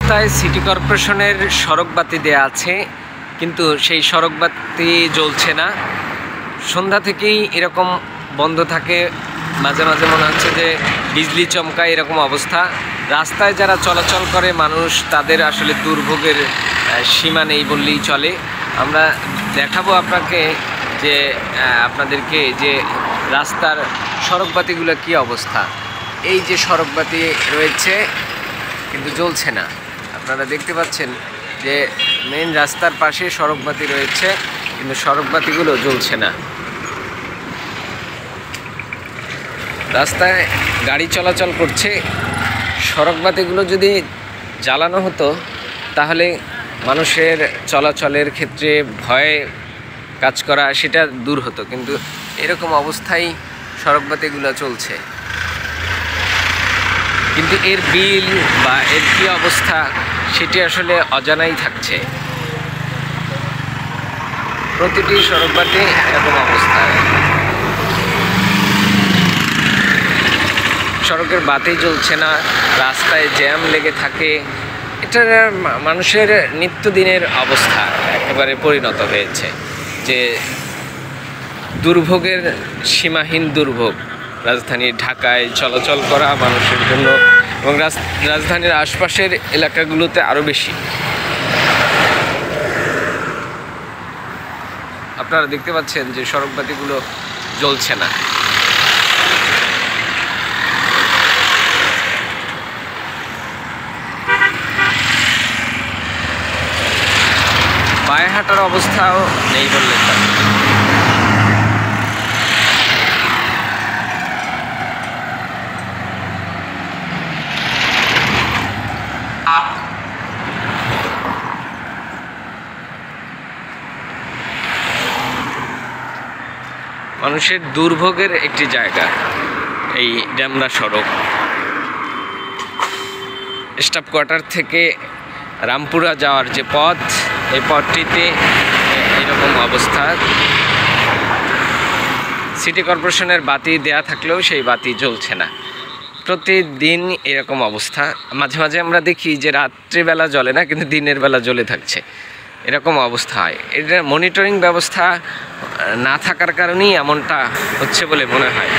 রাস্তায় সিটি কর্পোরেশনের সড়ক বাতি দেয়া আছে, কিন্তু সেই সড়ক বাতি জ্বলছে না। সন্ধ্যা থেকেই এরকম বন্ধ থাকে, মাঝে মাঝে মনে হচ্ছে যে বিজলি চমকায়, এরকম অবস্থা। রাস্তায় যারা চলাচল করে মানুষ, তাদের আসলে দুর্ভোগের সীমা নেই বললেই চলে। আমরা দেখাবো আপনাদেরকে যে রাস্তার সড়ক বাতিগুলো কী অবস্থা। এই যে সড়ক বাতি রয়েছে কিন্তু জ্বলছে না। আপনারা দেখতে পাচ্ছেন যে মেন রাস্তার পাশে সড়ক বাতি রয়েছে, কিন্তু সড়ক বাতিগুলো জ্বলছে না। রাস্তায় গাড়ি চলাচল করছে, সড়ক বাতিগুলো যদি জ্বালানো হতো তাহলে মানুষের চলাচলের ক্ষেত্রে ভয় কাজ করা সেটা দূর হতো, কিন্তু এরকম অবস্থায় সড়ক বাতিগুলো চলছে। কিন্তু এর বিল বা এর কী অবস্থা সেটি আসলে অজানাই থাকছে। প্রতিটি সড়ক বাতি এরকম অবস্থা, সড়কের বাতি জ্বলছে না, রাস্তায় জ্যাম লেগে থাকে। এটা মানুষের নিত্যদিনের অবস্থা একেবারে পরিণত হয়েছে, যে দুর্ভোগের সীমাহীন দুর্ভোগ রাজধানী ঢাকায় চলাচল করা মানুষের জন্য, এবং রাজধানীর আশপাশের এলাকাগুলোতে আরও বেশি। আপনারা দেখতে পাচ্ছেন যে সড়ক বাতিগুলো জ্বলছে না। পায়ে হাঁটার অবস্থাও নেই বললেন তা। মানুষের দুর্ভোগের একটি জায়গা এই ডেমরা সড়ক। স্টাফ কোয়ার্টার থেকে রামপুরা যাওয়ার যে পথ, এই পথটিতে এরকম অবস্থা। সিটি কর্পোরেশনের বাতি দেয়া থাকলেও সেই বাতি জ্বলছে না। প্রতিদিন এরকম অবস্থা। মাঝে মাঝে আমরা দেখি যে রাত্রিবেলা জ্বলে না, কিন্তু দিনের বেলা জ্বলে থাকছে, এরকম অবস্থা হয়। এটা মনিটরিং ব্যবস্থা না থাকার কারণেই এমনটা হচ্ছে বলে মনে হয়।